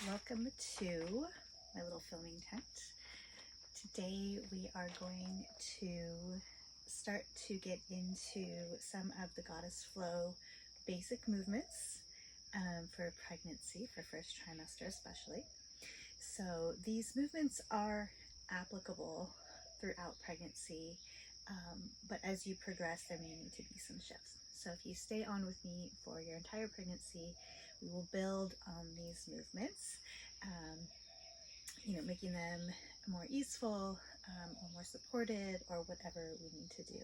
Welcome to my little filming tent. Today we are going to start to get into some of the goddess flow basic movements for pregnancy, for first trimester especially. So these movements are applicable throughout pregnancy, but as you progress there may need to be some shifts. So if you stay on with me for your entire pregnancy, we will build on these movements, making them more easeful or more supported, or whatever we need to do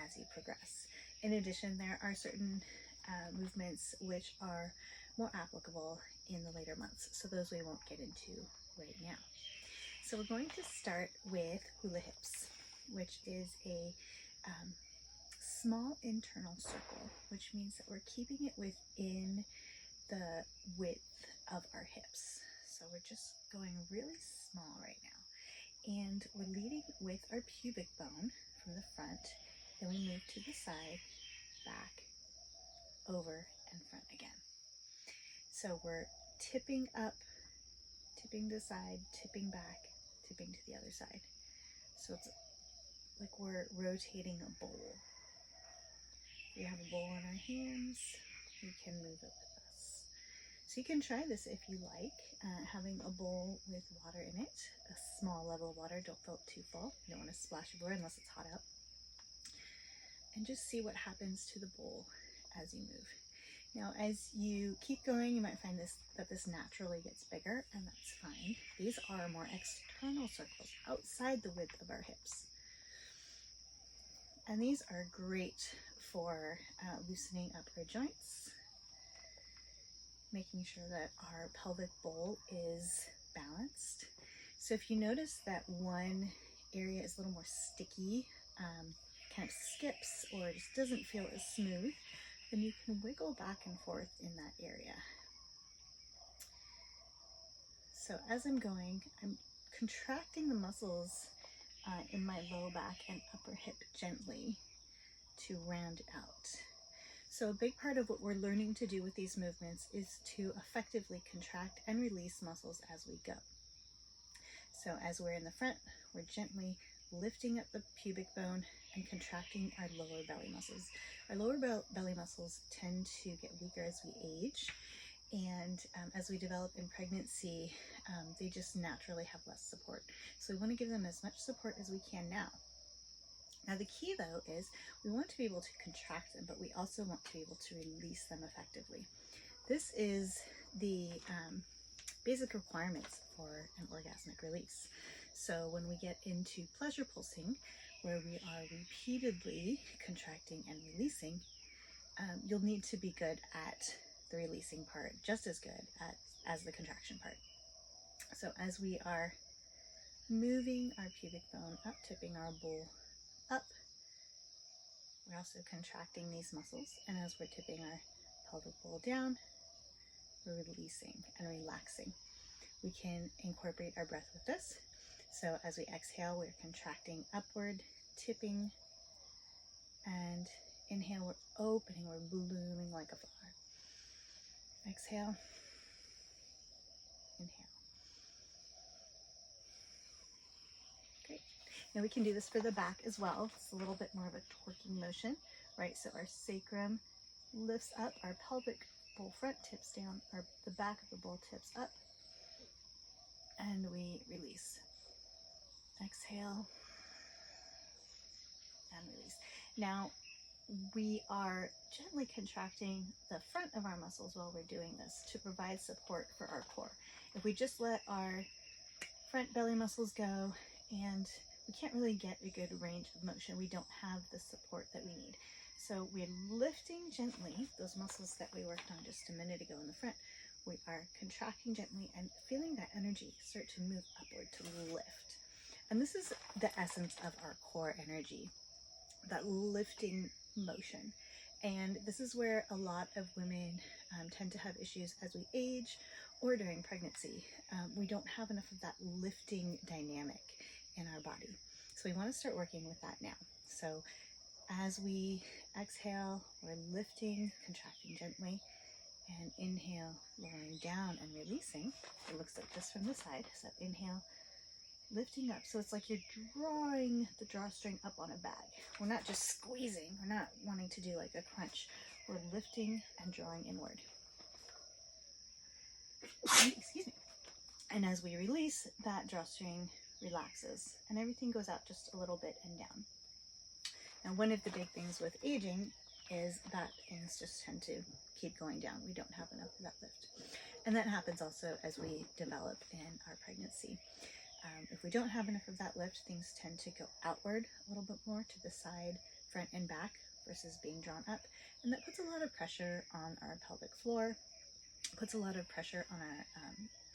as you progress. In addition, there are certain movements which are more applicable in the later months, so those we won't get into right now. So we're going to start with Hula Hips, which is a small internal circle, which means that we're keeping it within the width of our hips. So we're just going really small right now. And we're leading with our pubic bone from the front. Then we move to the side, back, over, and front again. So we're tipping up, tipping to the side, tipping back, tipping to the other side. So it's like we're rotating a bowl. We have a bowl in our hands. We can move it with us. So you can try this if you like, having a bowl with water in it, a small level of water. Don't fill it too full. You don't want to splash everywhere unless it's hot out. And just see what happens to the bowl as you move. Now, as you keep going, you might find that this naturally gets bigger, and that's fine. These are more external circles outside the width of our hips. And these are great for loosening up our joints, making sure that our pelvic bowl is balanced. So if you notice that one area is a little more sticky, kind of skips, or just doesn't feel as smooth, then you can wiggle back and forth in that area. So as I'm going, I'm contracting the muscles in my low back and upper hip gently to round out. So a big part of what we're learning to do with these movements is to effectively contract and release muscles as we go. So as we're in the front, we're gently lifting up the pubic bone and contracting our lower belly muscles. Our lower belly muscles tend to get weaker as we age, and as we develop in pregnancy, they just naturally have less support. So we want to give them as much support as we can now. Now the key though is we want to be able to contract them, but we also want to be able to release them effectively. This is the basic requirements for an orgasmic release. So when we get into pleasure pulsing, where we are repeatedly contracting and releasing, you'll need to be good at the releasing part, just as good as the contraction part. So as we are moving our pubic bone up, tipping our bowl up, we're also contracting these muscles, and as we're tipping our pelvic bowl down, we're releasing and relaxing. We can incorporate our breath with this. So as we exhale, we're contracting upward, tipping, and inhale, we're opening, we're blooming like a flower. Exhale, inhale. Great. Now we can do this for the back as well. It's a little bit more of a twerking motion, right? So our sacrum lifts up, our pelvic bowl front tips down, the back of the bowl tips up, and we release. Exhale and release. Now we are gently contracting the front of our muscles while we're doing this to provide support for our core. If we just let our front belly muscles go, and we can't really get a good range of motion, we don't have the support that we need. So we're lifting gently those muscles that we worked on just a minute ago in the front. We are contracting gently and feeling that energy start to move upward, to lift. And this is the essence of our core energy, that lifting motion. And this is where a lot of women tend to have issues as we age or during pregnancy. We don't have enough of that lifting dynamic in our body. So we want to start working with that now. So as we exhale, we're lifting, contracting gently, And inhale, lowering down and releasing. It looks like this from the side. So inhale, lifting up. So it's like you're drawing the drawstring up on a bag. We're not just squeezing. We're not wanting to do like a crunch. We're lifting and drawing inward. Excuse me. And as we release, that drawstring relaxes and everything goes out just a little bit and down. Now, one of the big things with aging is that things just tend to keep going down. We don't have enough of that lift. And that happens also as we develop in our pregnancy. If we don't have enough of that lift, things tend to go outward a little bit more to the side, front and back versus being drawn up. And that puts a lot of pressure on our pelvic floor, puts a lot of pressure on our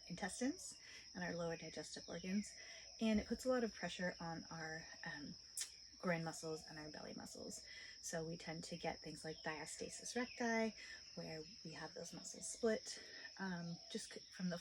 intestines and our lower digestive organs. And it puts a lot of pressure on our groin muscles and our belly muscles. So we tend to get things like diastasis recti, where we have those muscles split, just from the